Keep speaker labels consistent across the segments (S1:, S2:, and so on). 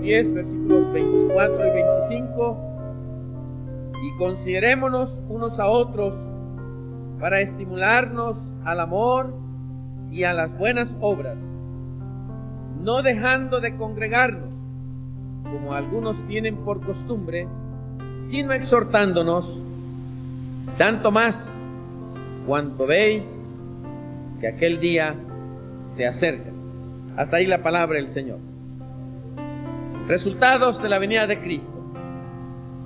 S1: 10, versículos 24 y 25, y considerémonos unos a otros para estimularnos al amor y a las buenas obras, no dejando de congregarnos, como algunos tienen por costumbre, sino exhortándonos, tanto más cuanto veis que aquel día se acerca. Hasta ahí la palabra del Señor. Resultados de la venida de Cristo.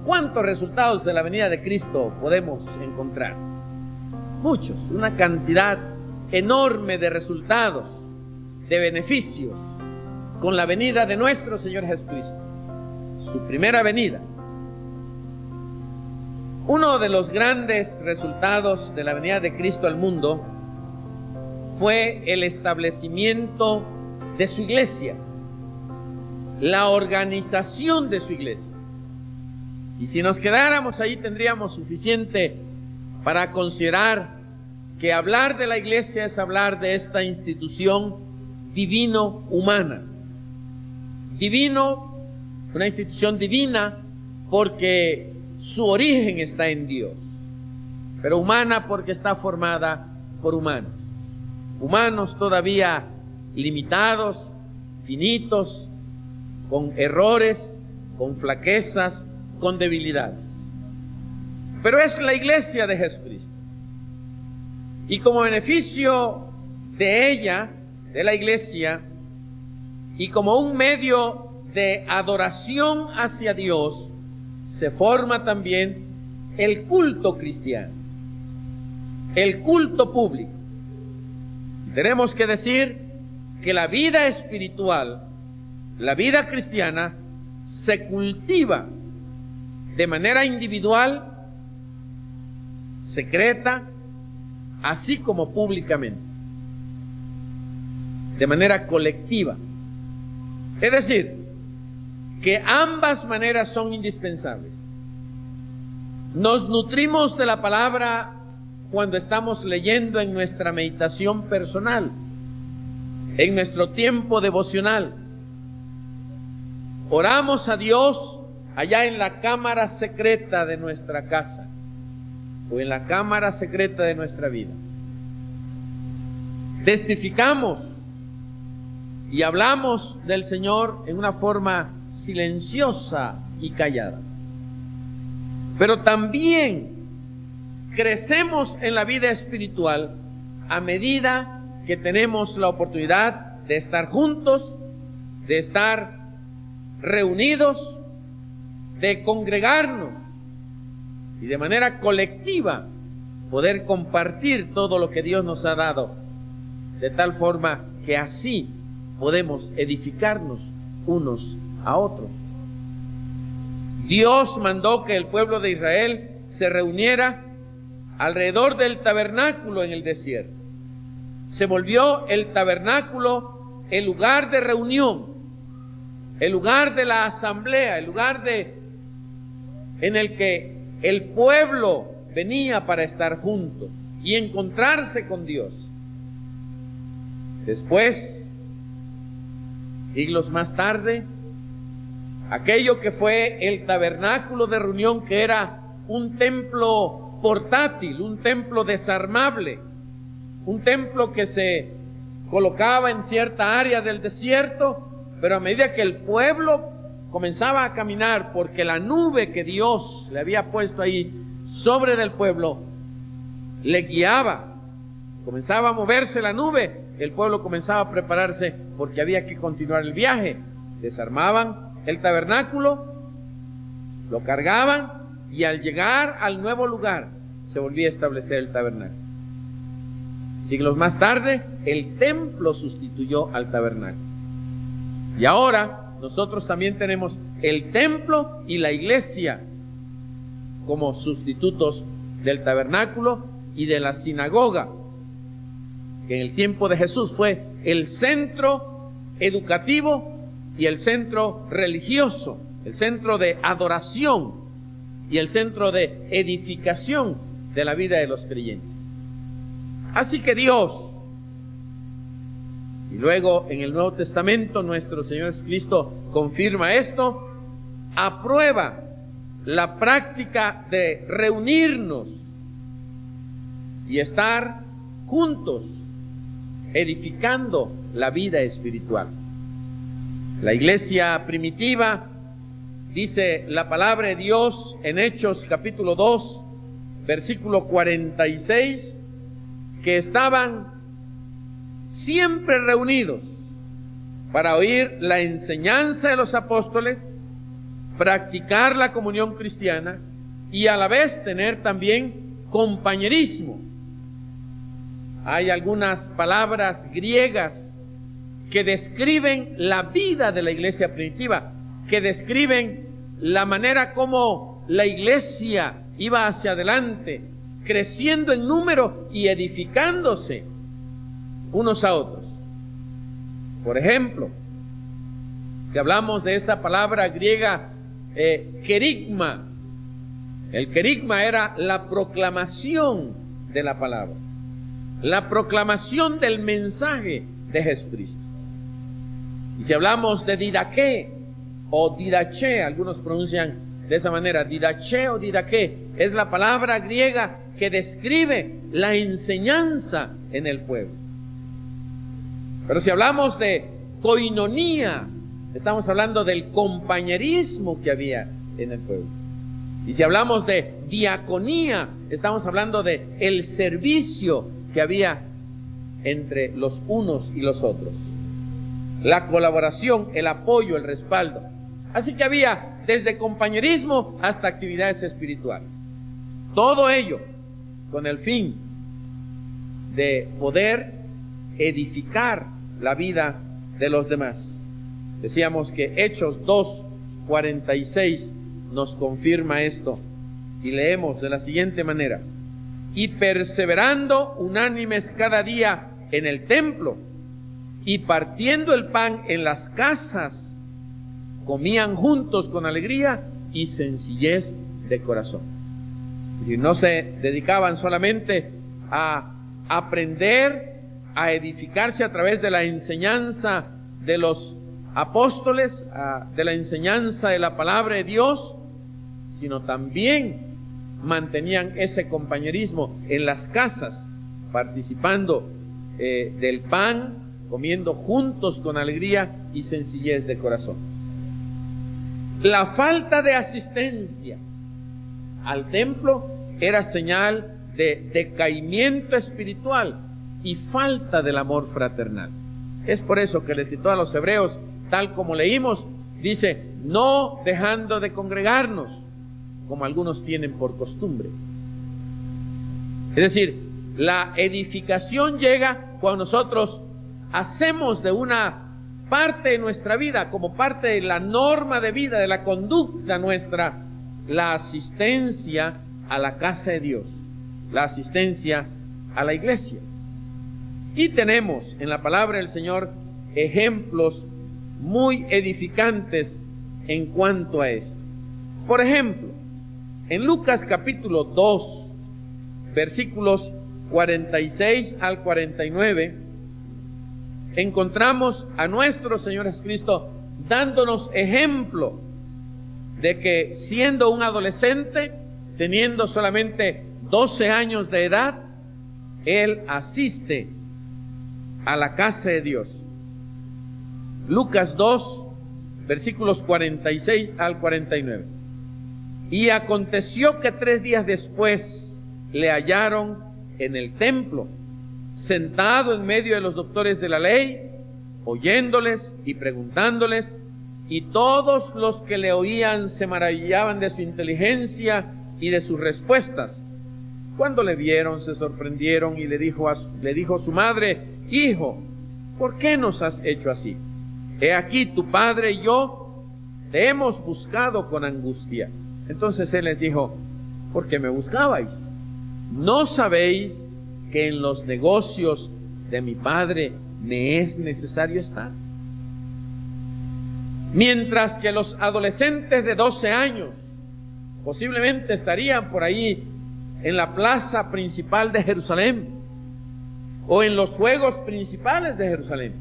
S1: ¿Cuántos resultados de la venida de Cristo podemos encontrar? Muchos, una cantidad enorme de resultados, de beneficios, con la venida de nuestro Señor Jesucristo, su primera venida. Uno de los grandes resultados de la venida de Cristo al mundo fue el establecimiento de su iglesia, la organización de su iglesia. Y si nos quedáramos ahí tendríamos suficiente para considerar que hablar de la iglesia es hablar de esta institución divino-humana. Divino, una institución divina porque su origen está en Dios, pero humana porque está formada por humanos. Humanos todavía limitados, finitos, con errores, con flaquezas, con debilidades. Pero es la iglesia de Jesucristo. Y como beneficio de ella, de la iglesia, y como un medio de adoración hacia Dios, se forma también el culto cristiano, el culto público. Tenemos que decir que la vida espiritual, la vida cristiana, se cultiva de manera individual, secreta, así como públicamente, de manera colectiva. Es decir, que ambas maneras son indispensables. Nos nutrimos de la palabra cuando estamos leyendo en nuestra meditación personal, en nuestro tiempo devocional. Oramos a Dios allá en la cámara secreta de nuestra casa o en la cámara secreta de nuestra vida. Testificamos y hablamos del Señor en una forma silenciosa y callada. Pero también crecemos en la vida espiritual a medida que tenemos la oportunidad de estar juntos, de estar reunidos, de congregarnos y de manera colectiva poder compartir todo lo que Dios nos ha dado, de tal forma que así podemos edificarnos unos a otros. Dios mandó que el pueblo de Israel se reuniera alrededor del tabernáculo en el desierto. Se volvió el tabernáculo el lugar de reunión, el lugar de la asamblea, el lugar en el que el pueblo venía para estar juntos y encontrarse con Dios. Después, siglos más tarde, aquello que fue el tabernáculo de reunión, que era un templo portátil, un templo desarmable, un templo que se colocaba en cierta área del desierto, pero a medida que el pueblo comenzaba a caminar, porque la nube que Dios le había puesto ahí sobre del pueblo le guiaba, comenzaba a moverse la nube, el pueblo comenzaba a prepararse porque había que continuar el viaje. Desarmaban el tabernáculo, lo cargaban y al llegar al nuevo lugar se volvía a establecer el tabernáculo. Siglos más tarde, el templo sustituyó al tabernáculo. Y ahora nosotros también tenemos el templo y la iglesia como sustitutos del tabernáculo y de la sinagoga, que en el tiempo de Jesús fue el centro educativo y el centro religioso, el centro de adoración y el centro de edificación de la vida de los creyentes. Así que Dios, y luego en el Nuevo Testamento nuestro Señor Jesucristo confirma esto, aprueba la práctica de reunirnos y estar juntos, edificando la vida espiritual. La iglesia primitiva, dice la palabra de Dios en Hechos capítulo 2, versículo 46, que estaban siempre reunidos para oír la enseñanza de los apóstoles, practicar la comunión cristiana y a la vez tener también compañerismo. Hay algunas palabras griegas que describen la vida de la iglesia primitiva, que describen la manera como la iglesia iba hacia adelante, creciendo en número y edificándose unos a otros. Por ejemplo, si hablamos de esa palabra griega querigma, el querigma era la proclamación de la palabra, la proclamación del mensaje de Jesucristo. Y si hablamos de didaqué o didaché, algunos pronuncian de esa manera, didaché o didaqué, es la palabra griega que describe la enseñanza en el pueblo. Pero si hablamos de koinonía, estamos hablando del compañerismo que había en el pueblo. Y si hablamos de diaconía, estamos hablando de el servicio que había entre los unos y los otros. La colaboración, el apoyo, el respaldo. Así que había desde compañerismo hasta actividades espirituales. Todo ello con el fin de poder edificar la vida de los demás. Decíamos que Hechos 2:46 nos confirma esto y leemos de la siguiente manera: y perseverando unánimes cada día en el templo y partiendo el pan en las casas, comían juntos con alegría y sencillez de corazón. Es decir, no se dedicaban solamente a aprender, a edificarse a través de la enseñanza de los apóstoles, de la enseñanza de la palabra de Dios, sino también mantenían ese compañerismo en las casas, participando del pan, comiendo juntos con alegría y sencillez de corazón. La falta de asistencia al templo era señal de decaimiento espiritual y falta del amor fraternal. Es por eso que el escritor a los Hebreos, tal como leímos, dice: no dejando de congregarnos, como algunos tienen por costumbre. Es decir, la edificación llega cuando nosotros hacemos de una parte de nuestra vida, como parte de la norma de vida, de la conducta nuestra, la asistencia a la casa de Dios, la asistencia a la iglesia. Y tenemos en la palabra del Señor ejemplos muy edificantes en cuanto a esto. Por ejemplo, en Lucas capítulo 2, versículos 46 al 49, encontramos a nuestro Señor Jesucristo dándonos ejemplo de que siendo un adolescente, teniendo solamente 12 años de edad, Él asiste a la casa de Dios. Lucas 2, versículos 46 al 49. Y aconteció que 3 días después le hallaron en el templo, sentado en medio de los doctores de la ley, oyéndoles y preguntándoles, y todos los que le oían se maravillaban de su inteligencia y de sus respuestas. Cuando le vieron, se sorprendieron y le dijo su madre: Hijo, ¿por qué nos has hecho así? He aquí tu padre y yo te hemos buscado con angustia. Entonces él les dijo: ¿por qué me buscabais? ¿No sabéis que en los negocios de mi padre me es necesario estar? Mientras que los adolescentes de 12 años posiblemente estarían por ahí en la plaza principal de Jerusalén, o en los juegos principales de Jerusalén,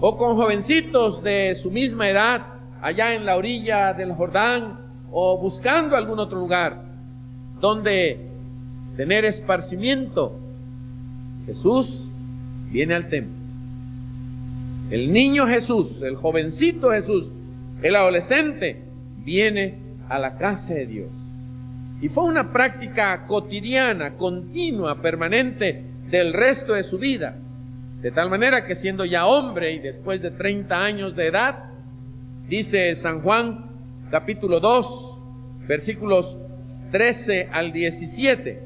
S1: o con jovencitos de su misma edad allá en la orilla del Jordán o buscando algún otro lugar donde tener esparcimiento, Jesús viene al templo. El niño Jesús, el jovencito Jesús, el adolescente, viene a la casa de Dios. Y fue una práctica cotidiana, continua, permanente del resto de su vida. De tal manera que siendo ya hombre y después de 30 años de edad, dice San Juan capítulo 2, versículos 13 al 17.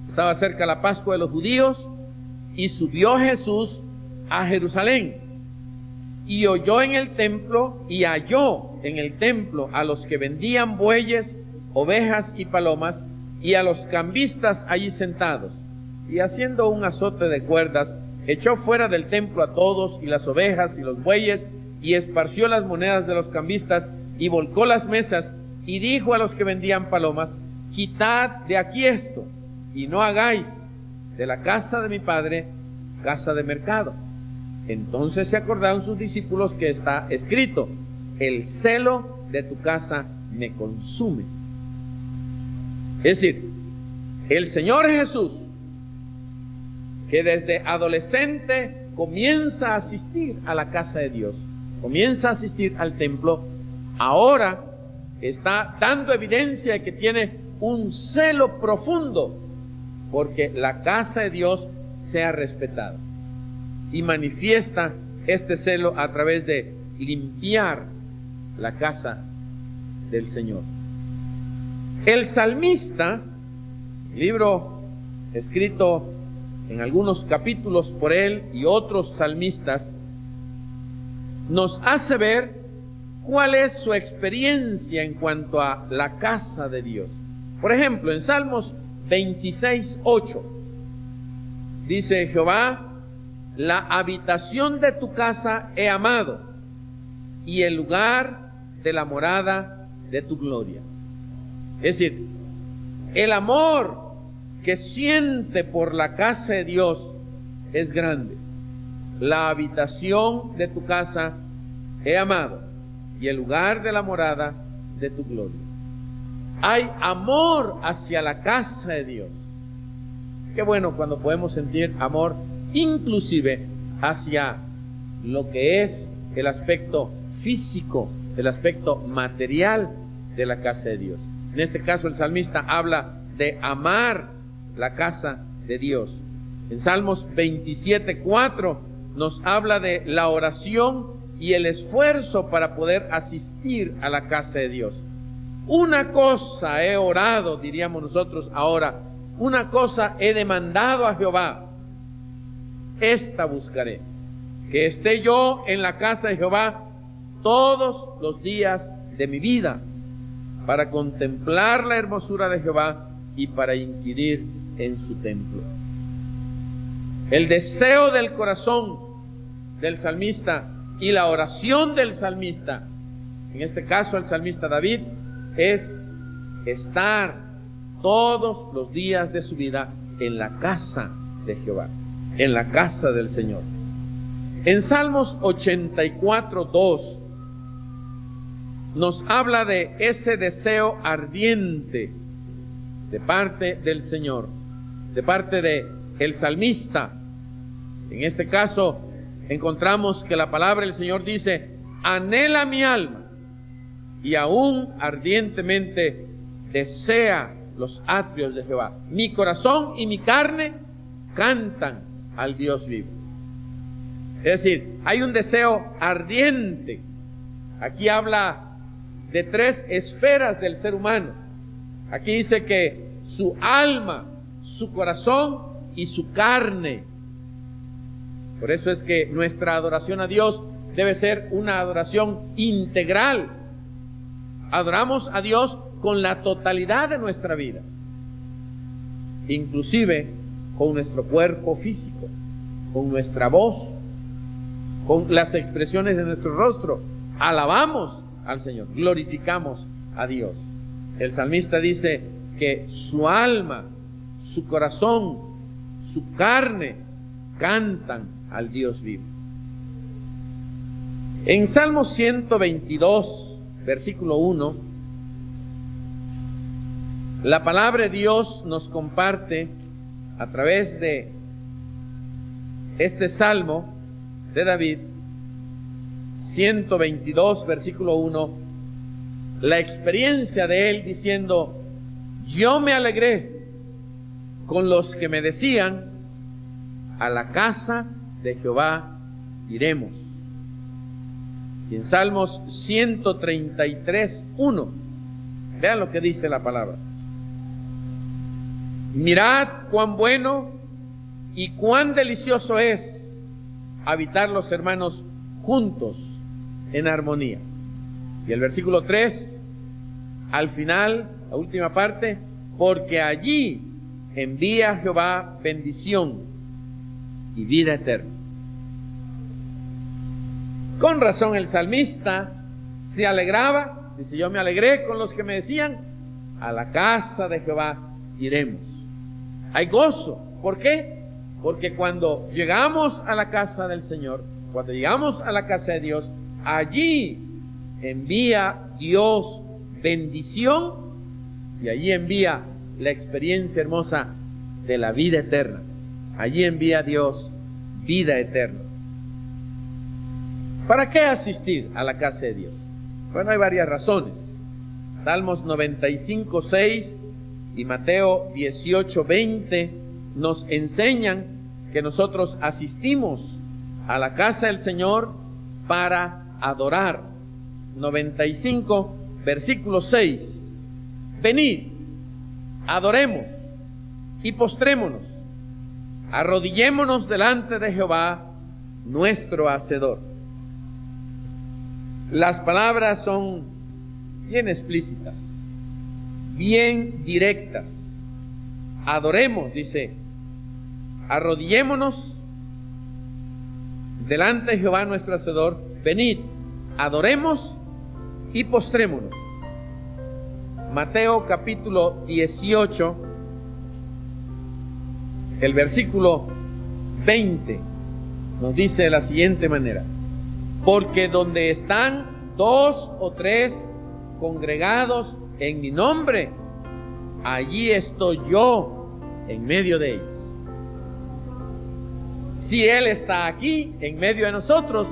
S1: Estaba cerca la Pascua de los judíos y subió Jesús a Jerusalén y oyó en el templo y halló en el templo a los que vendían bueyes, ovejas y palomas y a los cambistas allí sentados, y haciendo un azote de cuerdas echó fuera del templo a todos y las ovejas y los bueyes y esparció las monedas de los cambistas y volcó las mesas y dijo a los que vendían palomas: quitad de aquí esto y no hagáis de la casa de mi padre casa de mercado. Entonces se acordaron sus discípulos que está escrito: el celo de tu casa me consume. Es decir, el Señor Jesús, que desde adolescente comienza a asistir a la casa de Dios, comienza a asistir al templo, ahora está dando evidencia de que tiene un celo profundo porque la casa de Dios sea respetada, y manifiesta este celo a través de limpiar la casa del Señor. El salmista, libro escrito en algunos capítulos por él y otros salmistas, nos hace ver cuál es su experiencia en cuanto a la casa de Dios. Por ejemplo, en Salmos 26:8 dice: Jehová, la habitación de tu casa he amado, y el lugar de la morada de tu gloria. Es decir, el amor que siente por la casa de Dios es grande. La habitación de tu casa he amado, y el lugar de la morada de tu gloria. Hay amor hacia la casa de Dios. Qué bueno cuando podemos sentir amor inclusive hacia lo que es el aspecto físico, el aspecto material de la casa de Dios. En este caso el salmista habla de amar la casa de Dios. En Salmos 27:4 nos habla de la oración y el esfuerzo para poder asistir a la casa de Dios. Una cosa he orado, diríamos nosotros ahora, una cosa he demandado a Jehová, esta buscaré, que esté yo en la casa de Jehová todos los días de mi vida, para contemplar la hermosura de Jehová y para inquirir en su templo. El deseo del corazón del salmista y la oración del salmista, en este caso el salmista David, es estar todos los días de su vida en la casa de Jehová, en la casa del Señor. En Salmos 84:2 nos habla de ese deseo ardiente de parte del Señor, de parte de el salmista. En este caso encontramos que la palabra del Señor dice: anhela mi alma y aún ardientemente desea los atrios de Jehová. Mi corazón y mi carne cantan al Dios vivo. Es decir, hay un deseo ardiente. Aquí habla de 3 esferas del ser humano. Aquí dice que su alma, su corazón y su carne. Por eso es que nuestra adoración a Dios debe ser una adoración integral. Adoramos a Dios con la totalidad de nuestra vida, inclusive con nuestro cuerpo físico, con nuestra voz, con las expresiones de nuestro rostro. Alabamos al Señor, glorificamos a Dios. El salmista dice que su alma, su corazón, su carne cantan al Dios vivo. En Salmo 122, versículo 1, la palabra de Dios nos comparte a través de este Salmo de David, 122, versículo 1, la experiencia de él diciendo: yo me alegré con los que me decían, a la casa de Jehová iremos. Y en Salmos 133, 1, vean lo que dice la palabra: mirad cuán bueno y cuán delicioso es habitar los hermanos juntos en armonía. Y el versículo 3, al final, la última parte: porque allí envía Jehová bendición y vida eterna. Con razón el salmista se alegraba, dice: yo me alegré con los que me decían, a la casa de Jehová iremos. Hay gozo. ¿Por qué? Porque cuando llegamos a la casa del Señor, cuando llegamos a la casa de Dios, allí envía Dios bendición y allí envía la experiencia hermosa de la vida eterna. Allí envía Dios vida eterna. ¿Para qué asistir a la casa de Dios? Bueno, hay varias razones. Salmos 95, 6 y Mateo 18, 20 nos enseñan que nosotros asistimos a la casa del Señor para adorar. 95, versículo 6. Venid, adoremos y postrémonos, arrodillémonos delante de Jehová, nuestro Hacedor. Las palabras son bien explícitas, bien directas. Adoremos, dice, arrodillémonos delante de Jehová nuestro Hacedor. Venid, adoremos y postrémonos. Mateo capítulo 18, el versículo 20 nos dice de la siguiente manera: porque donde están 2 o 3 congregados en mi nombre, allí estoy yo en medio de ellos. Si Él está aquí en medio de nosotros,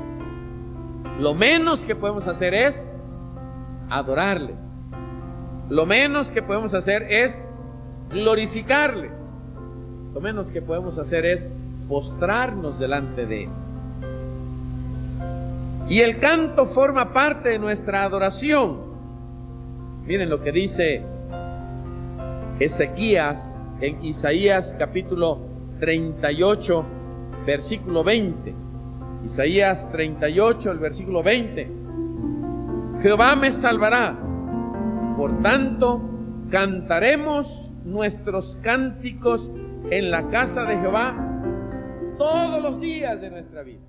S1: lo menos que podemos hacer es adorarle. Lo menos que podemos hacer es glorificarle. Lo menos que podemos hacer es postrarnos delante de Él. Y el canto forma parte de nuestra adoración. Miren lo que dice Ezequías en Isaías capítulo 38, versículo 20. Isaías 38, el versículo 20. Jehová me salvará, por tanto cantaremos nuestros cánticos en la casa de Jehová todos los días de nuestra vida.